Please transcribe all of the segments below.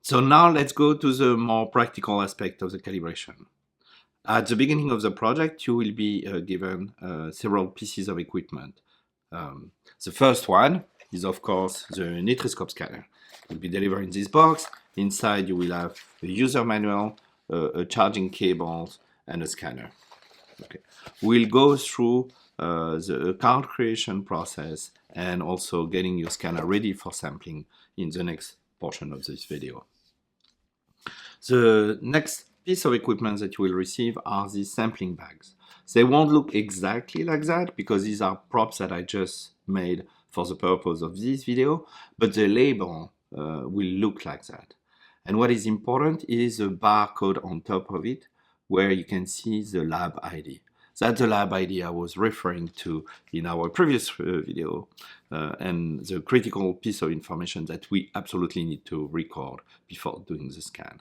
So now let's go to the more practical aspect of the calibration. At the beginning of the project, you will be given several pieces of equipment. The first one is, of course, the nitriscope scanner. It will be delivered in this box. Inside, you will have a user manual, a charging cable, and a scanner. Okay. We'll go through the account creation process and also getting your scanner ready for sampling in the next portion of this video. The next piece of equipment that you will receive are these sampling bags. They won't look exactly like that because these are props that I just made for the purpose of this video, but the label will look like that. And what is important is the barcode on top of it where you can see the lab ID. That's the lab ID I was referring to in our previous video and the critical piece of information that we absolutely need to record before doing the scan.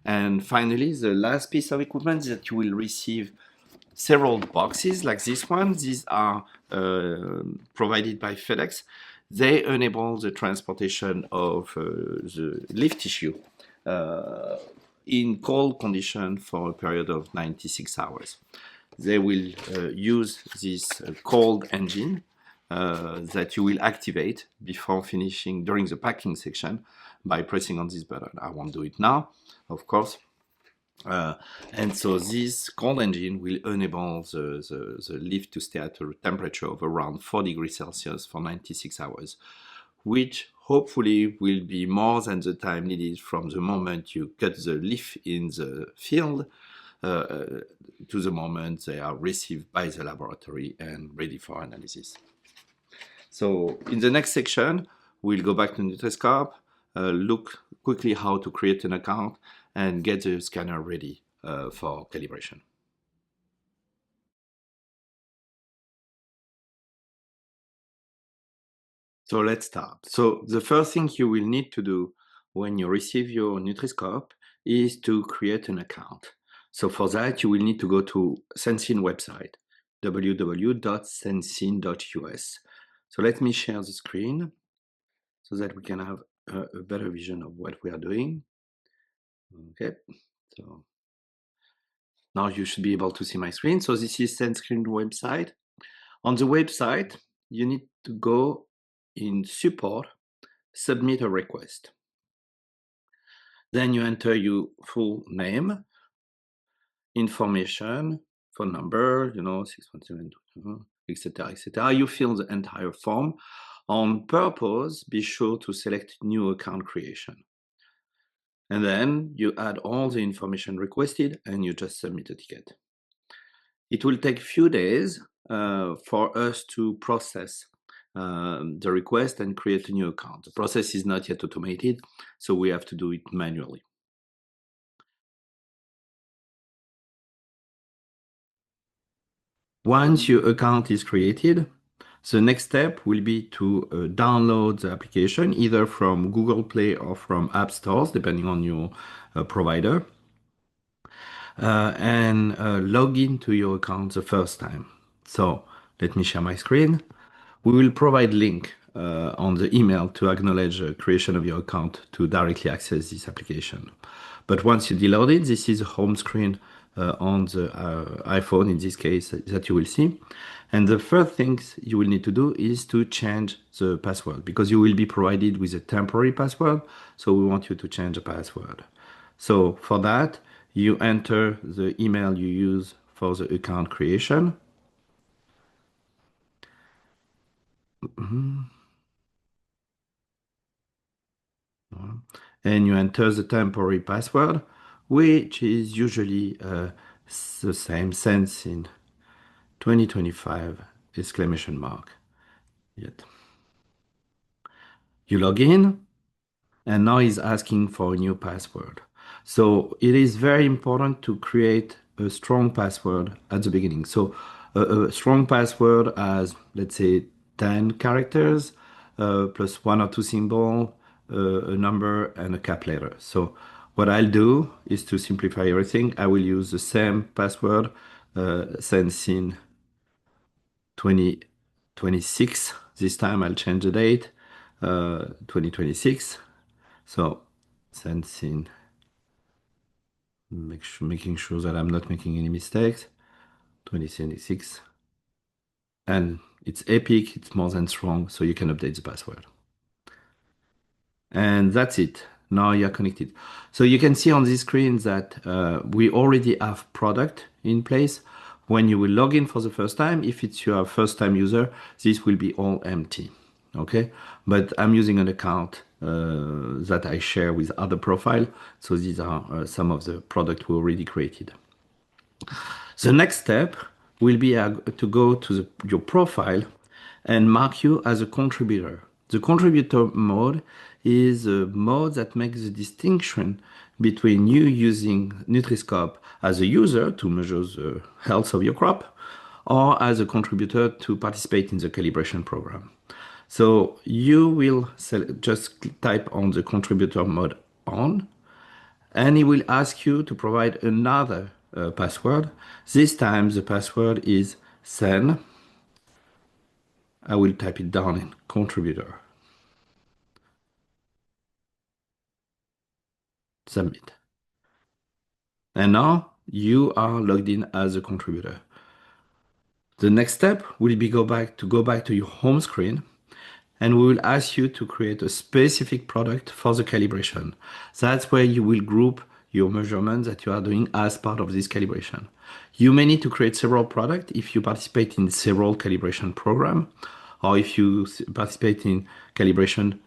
And finally, the last piece of equipment that you will receive several boxes like this one. These are provided by FedEx. They enable the transportation of the leaf tissue in cold condition for a period of 96 hours. They will use this cold engine that you will activate before finishing during the packing section by pressing on this button. I won't do it now, of course. And so this cold engine will enable the leaf to stay at a temperature of around 4 degrees Celsius for 96 hours, which hopefully will be more than the time needed from the moment you cut the leaf in the field to the moment they are received by the laboratory and ready for analysis. So in the next section, we'll go back to Nutriscope, look quickly how to create an account and get the scanner ready for calibration. So let's start. So the first thing you will need to do when you receive your Nutriscope is to create an account. So for that, you will need to go to Sensine website, www.sensine.us. So let me share the screen so that we can have a better vision of what we are doing. Okay, so now you should be able to see my screen. So this is Sensine website. On the website, you need to go in support, submit a request. Then you enter your full name, information, phone number, 617, etc., etc. You fill the entire form. On purpose, be sure to select new account creation. And then you add all the information requested and you just submit a ticket. It will take a few days for us to process the request and create a new account. The process is not yet automated, so we have to do it manually. Once your account is created, the next step will be to download the application either from Google Play or from App Stores, depending on your provider, and log into your account the first time. So let me share my screen. We will provide link on the email to acknowledge the creation of your account to directly access this application. But once you download it, this is a home screen on the iPhone, in this case, that you will see. And the first things you will need to do is to change the password because you will be provided with a temporary password. So we want you to change the password. So for that, you enter the email you use for the account creation. And you enter the temporary password, which is usually the same Sensine 2025 exclamation mark. Yet. You log in, and now he's asking for a new password. So it is very important to create a strong password at the beginning. So a strong password has, let's say, 10 characters plus one or two symbols, a number, and a cap letter. So what I'll do is to simplify everything. I will use the same password, Sensine 2026. This time I'll change the date, 2026. So sensing, making sure that I'm not making any mistakes. 2026. And it's epic, it's more than strong, so you can update the password. And that's it. Now you're connected. So you can see on this screen that we already have product in place. When you will log in for the first time, if it's your first time user, this will be all empty. Okay, but I'm using an account that I share with other profile. So these are some of the product we already created. The next step will be to go to your profile and mark you as a contributor. The contributor mode is a mode that makes the distinction between you using Nutri-Scope as a user to measure the health of your crop or as a contributor to participate in the calibration program. So you will just type on the contributor mode on, and it will ask you to provide another password. This time the password is sen. I will type it down in contributor. Submit. And now you are logged in as a contributor. The next step will be go back to your home screen, and we will ask you to create a specific product for the calibration. That's where you will group your measurements that you are doing as part of this calibration. You may need to create several products if you participate in several calibration programs, or if you participate in calibration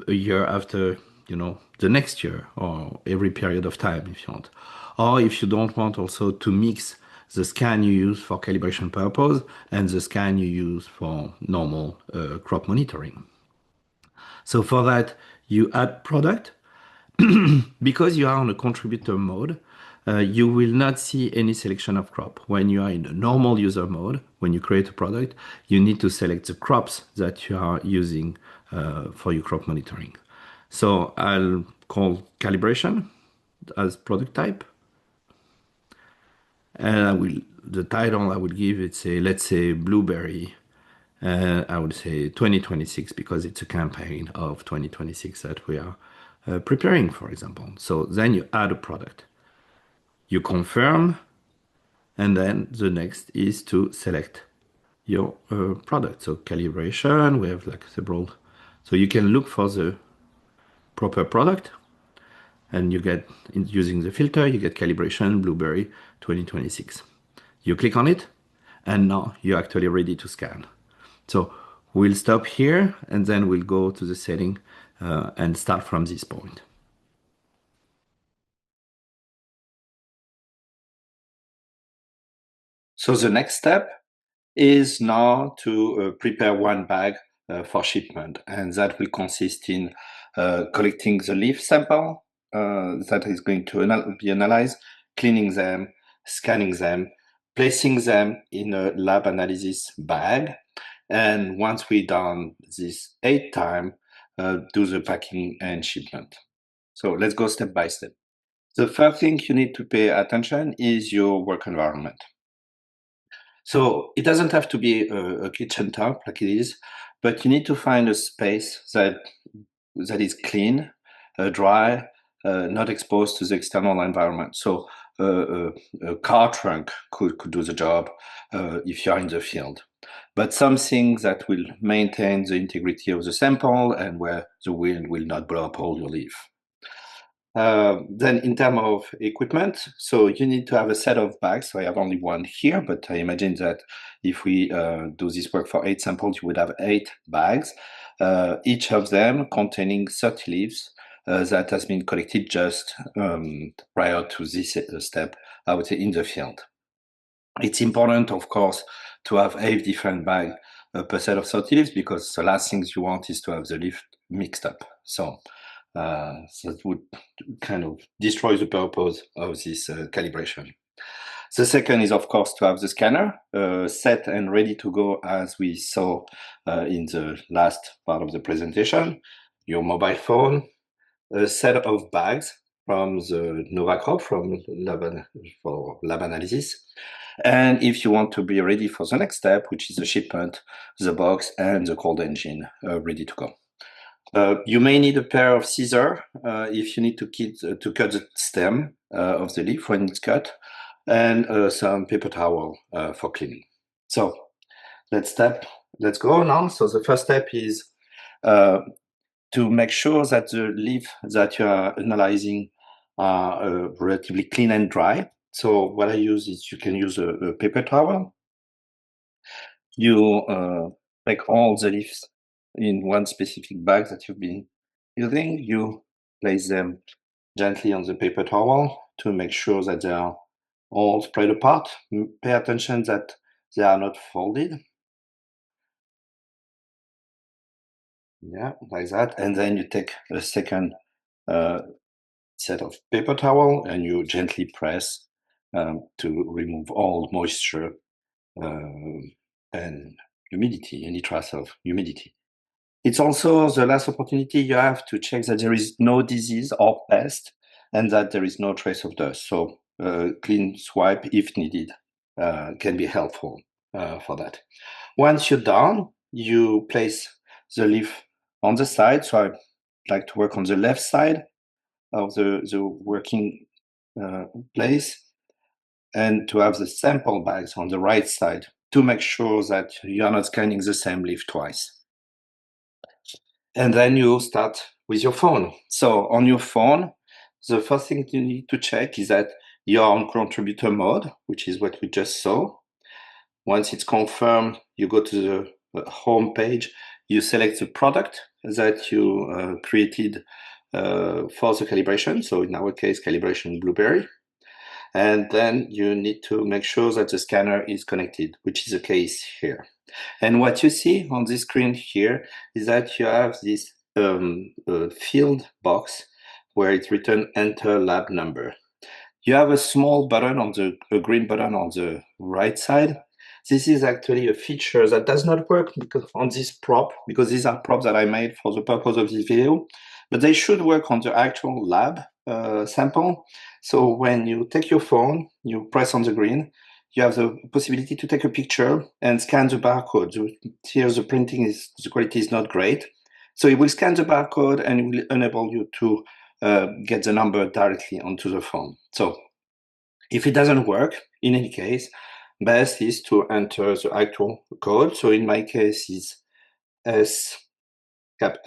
a year after, the next year, or every period of time if you want. Or if you don't want also to mix the scan you use for calibration purpose and the scan you use for normal crop monitoring. So for that, you add product. Because you are on a contributor mode, you will not see any selection of crop. When you are in a normal user mode, when you create a product, you need to select the crops that you are using for your crop monitoring. So I'll call calibration as product type. And the title I would give it, let's say blueberry. I would say 2026 because it's a campaign of 2026 that we are preparing, for example. So then you add a product. You confirm, and then the next is to select your product. So calibration, we have like several. So you can look for the proper product, and you get, using the filter, you get calibration blueberry 2026. You click on it, and now you're actually ready to scan. So we'll stop here, and then we'll go to the setting and start from this point. So the next step is now to prepare one bag for shipment, and that will consist in collecting the leaf sample that is going to be analyzed, cleaning them, scanning them, placing them in a lab analysis bag, and once we done this 8 times, do the packing and shipment. So let's go step by step. The first thing you need to pay attention is your work environment. So it doesn't have to be a kitchen top like it is, but you need to find a space that is clean, dry, not exposed to the external environment. So a car trunk could do the job if you are in the field. But something that will maintain the integrity of the sample and where the wind will not blow up all your leaf. Then in terms of equipment, so you need to have a set of bags. So I have only one here, but I imagine that if we do this work for 8 samples, you would have 8 bags, each of them containing 30 leaves that has been collected just prior to this step, I would say, in the field. It's important, of course, to have 8 different bags per set of 30 leaves, because the last thing you want is to have the leaf mixed up. So that would kind of destroy the purpose of this calibration. The second is, of course, to have the scanner set and ready to go, as we saw in the last part of the presentation. Your mobile phone, a set of bags from the NovaCrop for lab analysis. And if you want to be ready for the next step, which is the shipment, the box and the cold engine ready to go. You may need a pair of scissors if you need to cut the stem of the leaf when it's cut, and some paper towel for cleaning. So let's go now. So the first step is to make sure that the leaf that you are analyzing are relatively clean and dry. So what I use is you can use a paper towel. You take all the leaves in one specific bag that you've been using. You place them gently on the paper towel to make sure that they are all spread apart. Pay attention that they are not folded. Yeah, like that. And then you take a second set of paper towel and you gently press to remove all moisture and humidity, any trace of humidity. It's also the last opportunity you have to check that there is no disease or pest and that there is no trace of dust. So clean swipe if needed can be helpful for that. Once you're done, you place the leaf on the side. So I like to work on the left side of the working place and to have the sample bags on the right side to make sure that you're not scanning the same leaf twice. And then you start with your phone. So on your phone, the first thing you need to check is that you're on contributor mode, which is what we just saw. Once it's confirmed, you go to the home page, you select the product that you created for the calibration. So in our case, calibration blueberry. And then you need to make sure that the scanner is connected, which is the case here. And what you see on this screen here is that you have this field box where it's written enter lab number. You have a small button a green button on the right side. This is actually a feature that does not work on this prop, because these are props that I made for the purpose of this video, but they should work on the actual lab sample. So when you take your phone, you press on the green, you have the possibility to take a picture and scan the barcode. Here the the quality is not great. So it will scan the barcode and it will enable you to get the number directly onto the phone. So if it doesn't work, in any case, best is to enter the actual code. So in my case is S, cap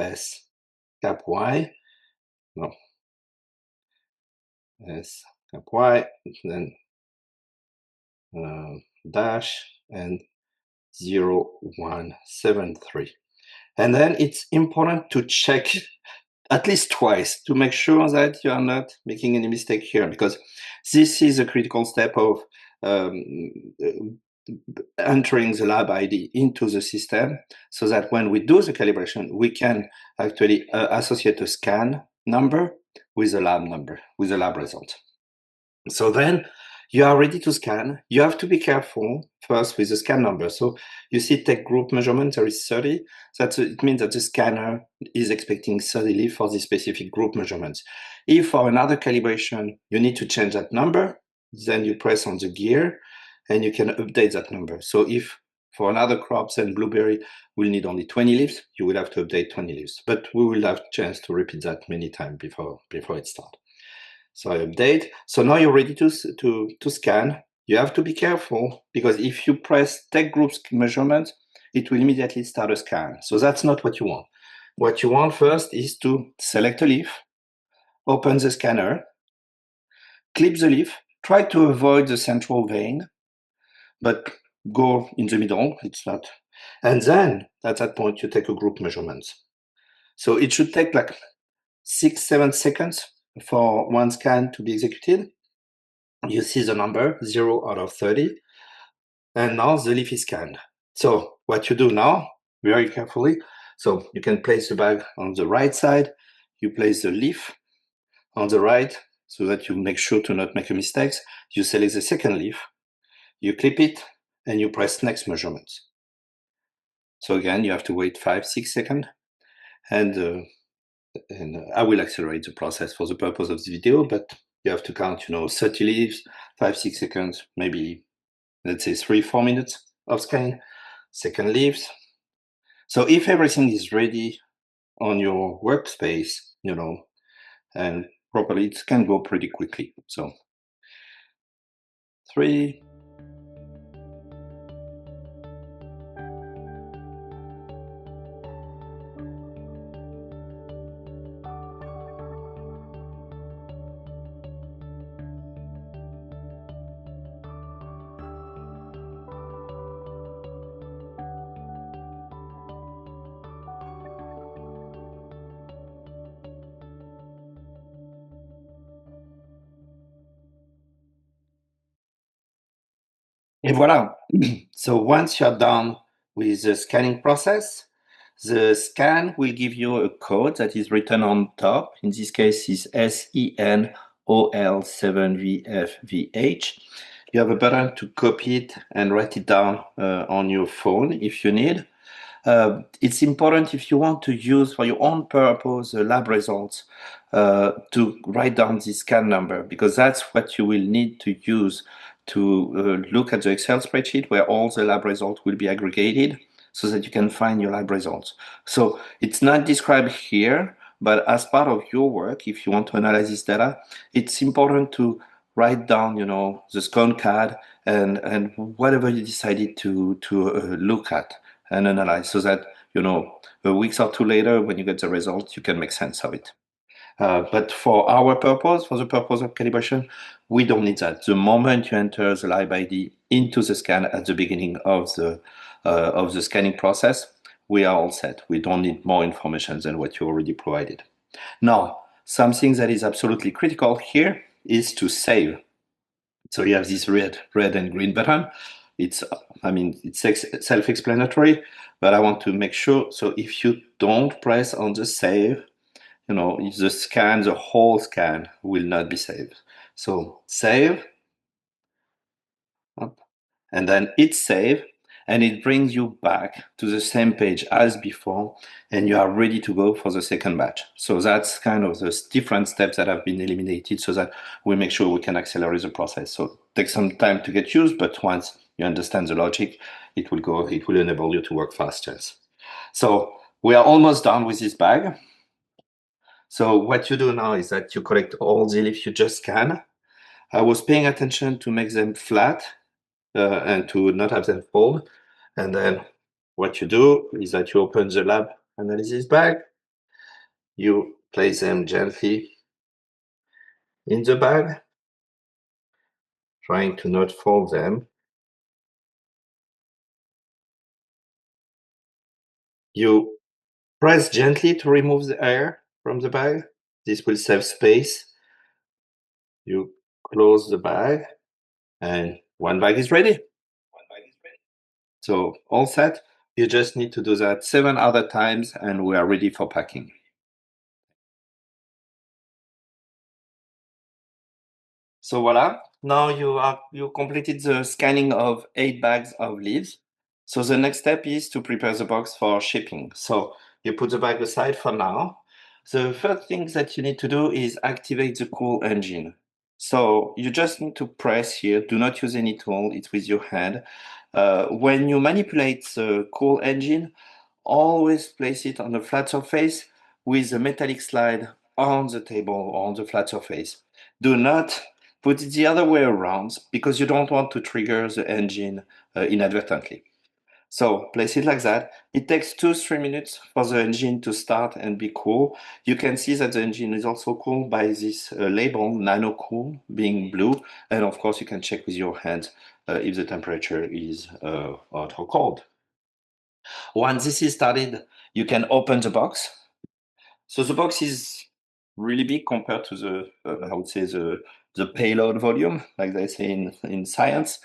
Y, no, S, cap Y, then dash and 0173. And then it's important to check at least twice to make sure that you are not making any mistake here, because this is a critical step of entering the lab ID into the system, so that when we do the calibration, we can actually associate a scan number with a lab number, with a lab result. So then you are ready to scan. You have to be careful first with the scan number. So you see take group measurement, there is 30. It means that the scanner is expecting 30 leaf for this specific group measurements. If for another calibration, you need to change that number, then you press on the gear and you can update that number. So if for another crops and blueberry, we'll need only 20 leaves, you will have to update 20 leaves. But we will have a chance to repeat that many times before it starts. So I update. So now you're ready to scan. You have to be careful, because if you press take groups measurement, it will immediately start a scan. So that's not what you want. What you want first is to select a leaf, open the scanner, clip the leaf, try to avoid the central vein, but go in the middle, it's not. And then at that point, you take a group measurement. So it should take like 6-7 seconds for one scan to be executed. You see the number 0 out of 30, and now the leaf is scanned. So what you do now, very carefully, so you can place the bag on the right side, you place the leaf on the right so that you make sure to not make a mistake. You select the second leaf, you clip it, and you press next measurements. So again, you have to wait 5-6 seconds, and I will accelerate the process for the purpose of this video, but you have to count, 30 leaves, 5-6 seconds, maybe, let's say 3-4 minutes of scan, second leaves. So if everything is ready on your workspace, and properly, it can go pretty quickly. So 3. Et voilà. So once you're done with the scanning process, the scan will give you a code that is written on top. In this case, is SENOL7VFVH. You have a button to copy it and write it down on your phone if you need. It's important if you want to use for your own purpose the lab results to write down the scan number, because that's what you will need to use to look at the Excel spreadsheet where all the lab results will be aggregated so that you can find your lab results. So it's not described here, but as part of your work, if you want to analyze this data, it's important to write down, the scan card and whatever you decided to look at and analyze, so that a week or two later, when you get the results, you can make sense of it. But for our purpose, for the purpose of calibration, we don't need that. The moment you enter the lab ID into the scan at the beginning of the scanning process, we are all set. We don't need more information than what you already provided. Now, something that is absolutely critical here is to save. So you have this red and green button. It's self-explanatory, but I want to make sure. So if you don't press on the save, the whole scan will not be saved. So save, and then hit save, and it brings you back to the same page as before, and you are ready to go for the second batch. So that's kind of the different steps that have been eliminated so that we make sure we can accelerate the process. So it takes some time to get used, but once you understand the logic, it will enable you to work faster. So we are almost done with this bag. So what you do now is that you collect all the leaves you just scan. I was paying attention to make them flat and to not have them fold. And then what you do is that you open the lab analysis bag, you place them gently in the bag, trying to not fold them. You press gently to remove the air from the bag. This will save space. You close the bag, and one bag is ready. So all set. You just need to do that 7 other times, and we are ready for packing. So voila, now you completed the scanning of 8 bags of leaves. So the next step is to prepare the box for shipping. So you put the bag aside for now. The first thing that you need to do is activate the cool engine. So you just need to press here. Do not use any tool. It's with your hand. When you manipulate the cool engine, always place it on a flat surface with a metallic slide on the table or on the flat surface. Do not put it the other way around because you don't want to trigger the engine inadvertently. So place it like that. It takes 2-3 minutes for the engine to start and be cool. You can see that the engine is also cooled by this label, Nano Cool, being blue. And of course, you can check with your hands if the temperature is hot or cold. Once this is started, you can open the box. So the box is really big compared to I would say the payload volume, like they say in science.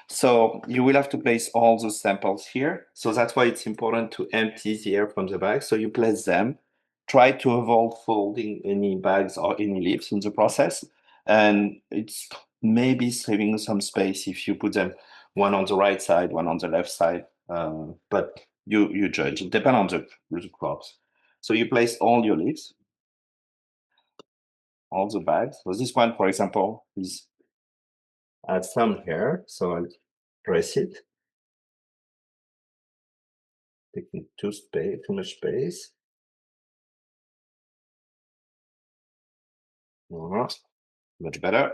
So you will have to place all those samples here. So that's why it's important to empty the air from the bag. So you place them. Try to avoid folding any bags or any leaves in the process. And it's maybe saving some space if you put them one on the right side, one on the left side. But you judge. It depends on the crops. So you place all your leaves, all the bags. So this one, for example, is has some hair. So I'll press it, taking too much space. Much better.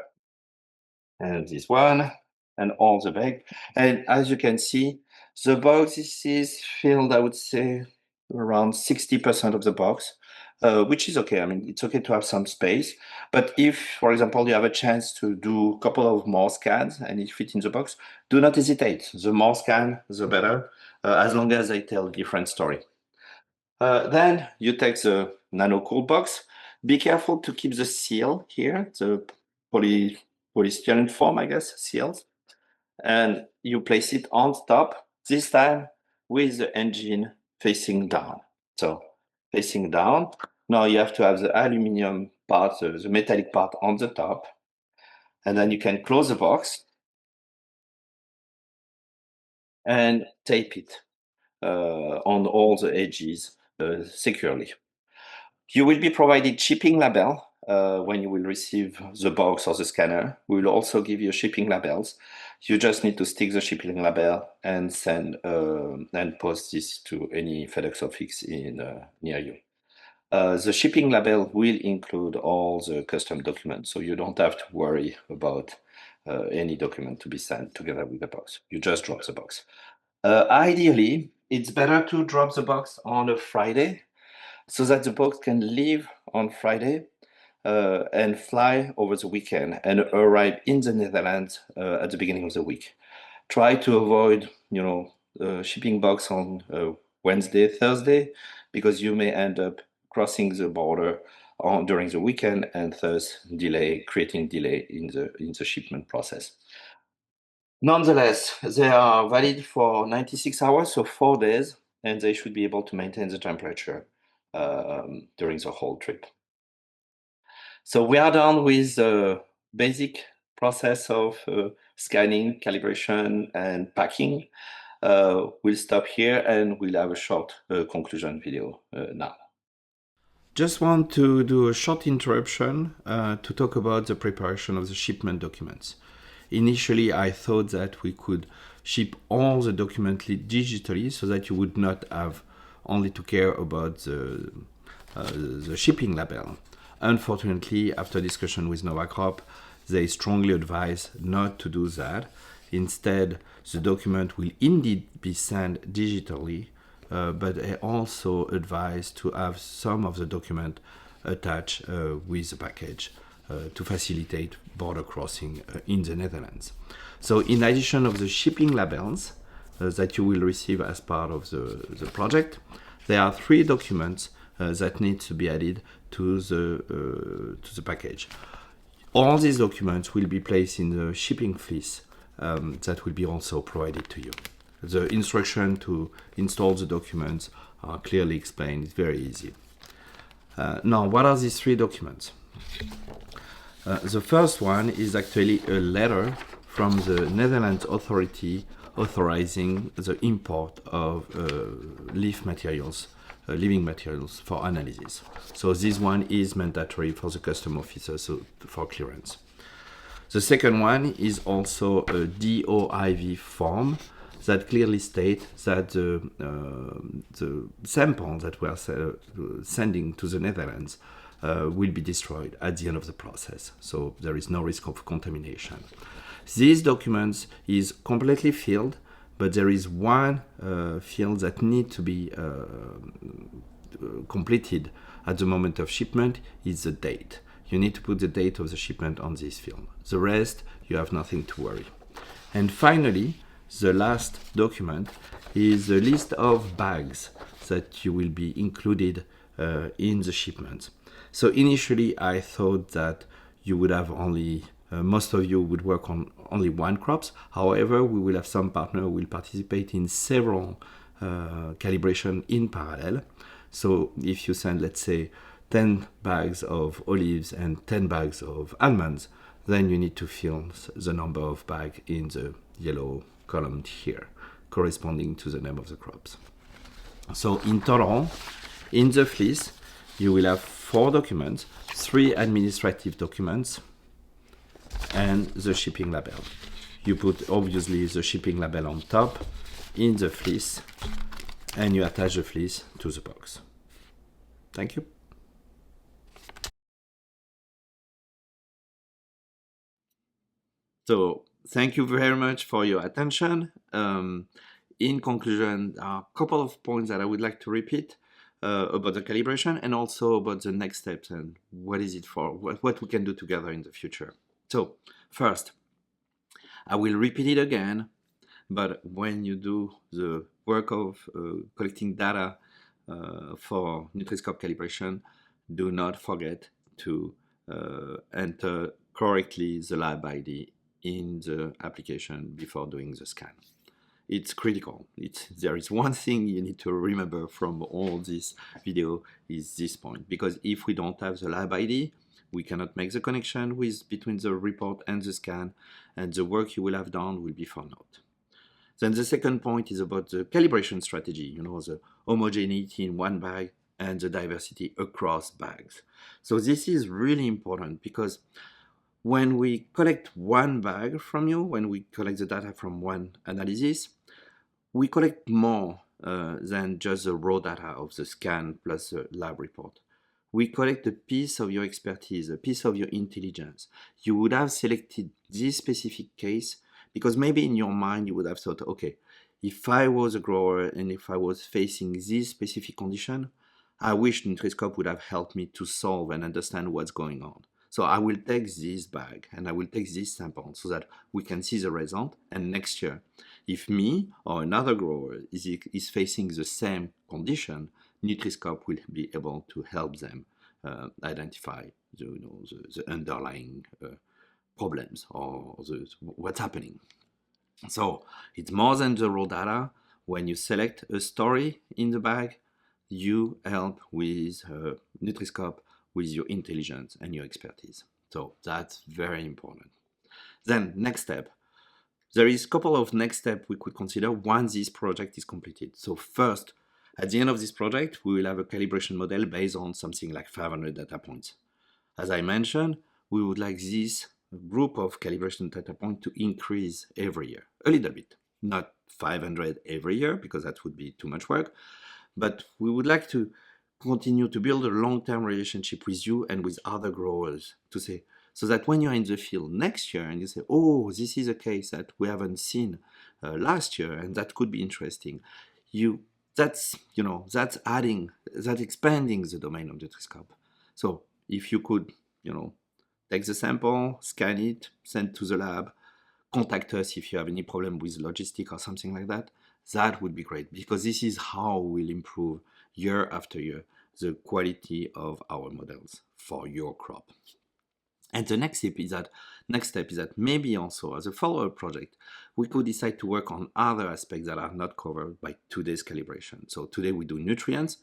And this one, and all the bag. And as you can see, the box is filled, I would say, around 60% of the box, which is okay. I mean, it's okay to have some space. But if, for example, you have a chance to do a couple of more scans and it fits in the box, do not hesitate. The more scan, the better, as long as they tell a different story. Then you take the nano cool box. Be careful to keep the seal here, the polystyrene foam, I guess, seals. And you place it on top, this time with the engine facing down. So facing down. Now you have to have the aluminum part, the metallic part on the top. And then you can close the box and tape it on all the edges securely. You will be provided shipping label when you will receive the box or the scanner. We will also give you shipping labels. You just need to stick the shipping label and send and post this to any FedEx office in near you. The shipping label will include all the custom documents, so you don't have to worry about any document to be sent together with the box. You just drop the box. Ideally, it's better to drop the box on a Friday so that the box can leave on Friday and fly over the weekend and arrive in the Netherlands at the beginning of the week. Try to avoid, shipping box on Wednesday, Thursday, because you may end up crossing the border during the weekend and thus creating delay in the shipment process. Nonetheless, they are valid for 96 hours, so 4 days, and they should be able to maintain the temperature during the whole trip. So we are done with the basic process of scanning, calibration, and packing. We'll stop here and we'll have a short conclusion video now. Just want to do a short interruption to talk about the preparation of the shipment documents. Initially, I thought that we could ship all the documents digitally so that you would not have only to care about the shipping label. Unfortunately, after discussion with Novacrop, they strongly advise not to do that. Instead, the document will indeed be sent digitally, but they also advise to have some of the document attached with the package to facilitate border crossing in the Netherlands. So in addition of the shipping labels that you will receive as part of the project, there are 3 documents that need to be added to the package. All these documents will be placed in the shipping fleece that will be also provided to you. The instruction to install the documents are clearly explained. It's very easy. Now, what are these 3 documents? The first one is actually a letter from the Netherlands authority authorizing the import of living materials for analysis. So this one is mandatory for the custom officers for clearance. The second one is also a DOIV form that clearly states that the sample that we are sending to the Netherlands will be destroyed at the end of the process. So there is no risk of contamination. These documents is completely filled, but there is one field that need to be completed at the moment of shipment is the date. You need to put the date of the shipment on this field. The rest, you have nothing to worry. And finally, the last document is the list of bags that you will be included in the shipment. So initially, I thought that you would have only, most of you would work on only one crops. However, we will have some partner who will participate in several calibration in parallel. So if you send, let's say, 10 bags of olives and 10 bags of almonds, then you need to fill the number of bags in the yellow column here, corresponding to the name of the crops. So in total, in the fleece, you will have 4 documents, 3 administrative documents, and the shipping label. You put obviously the shipping label on top in the fleece, and you attach the fleece to the box. Thank you. So thank you very much for your attention. In conclusion, there are a couple of points that I would like to repeat about the calibration and also about the next steps and what is it for, what we can do together in the future. So first, I will repeat it again, but when you do the work of collecting data for Nutri-Scope calibration, do not forget to enter correctly the lab ID in the application before doing the scan. It's critical. There is one thing you need to remember from all this video is this point, because if we don't have the lab ID, we cannot make the connection between the report and the scan, and the work you will have done will be for naught. Then the second point is about the calibration strategy, the homogeneity in one bag and the diversity across bags. So this is really important because when we collect one bag from you, when we collect the data from one analysis, we collect more than just the raw data of the scan plus the lab report. We collect a piece of your expertise, a piece of your intelligence. You would have selected this specific case because maybe in your mind you would have thought, okay, if I was a grower and if I was facing this specific condition, I wish Nutri-Scope would have helped me to solve and understand what's going on. So I will take this bag and I will take this sample so that we can see the result. And next year, if me or another grower is facing the same condition, Nutri-Scope will be able to help them identify the underlying problems or what's happening. So it's more than the raw data. When you select a story in the bag, you help with Nutri-Scope with your intelligence and your expertise. So that's very important. Then next step. There is a couple of next steps we could consider once this project is completed. So first, at the end of this project, we will have a calibration model based on something like 500 data points. As I mentioned, we would like this group of calibration data points to increase every year, a little bit. Not 500 every year, because that would be too much work, but we would like to continue to build a long-term relationship with you and with other growers to say, so that when you're in the field next year and you say, oh, this is a case that we haven't seen last year and that could be interesting, that's expanding the domain of Nutri-Scope. So if you could, take the sample, scan it, send to the lab, contact us if you have any problem with logistic or something like that, that would be great, because this is how we'll improve year after year the quality of our models for your crop. And the next step is that maybe also as a follow-up project, we could decide to work on other aspects that are not covered by today's calibration. So today we do nutrients,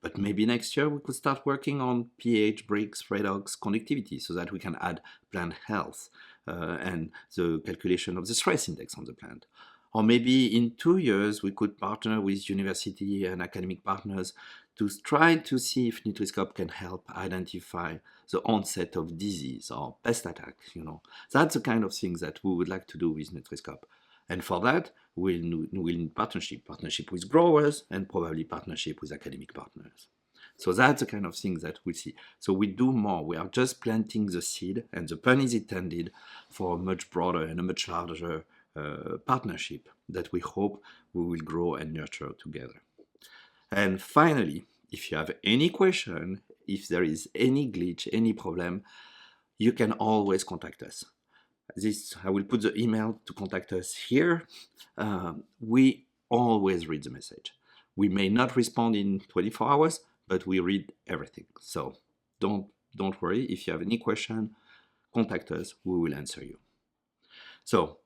but maybe next year we could start working on pH, Brix, redox, conductivity, so that we can add plant health and the calculation of the stress index on the plant. Or maybe in 2 years, we could partner with university and academic partners to try to see if Nutri-Scope can help identify the onset of disease or pest attacks. That's the kind of things that we would like to do with Nutri-Scope. And for that, we'll need partnership with growers and probably partnership with academic partners. So that's the kind of things that we see. So we do more. We are just planting the seed, and the pun is intended for a much broader and a much larger partnership that we hope we will grow and nurture together. And finally, if you have any question, if there is any glitch, any problem, you can always contact us. I will put the email to contact us here. We always read the message. We may not respond in 24 hours, but we read everything. So don't worry. If you have any question, contact us. We will answer you. So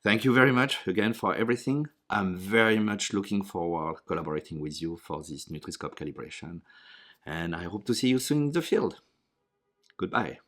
thank you very much again for everything. I'm very much looking forward collaborating with you for this Nutri-Scope calibration. And I hope to see you soon in the field. Goodbye.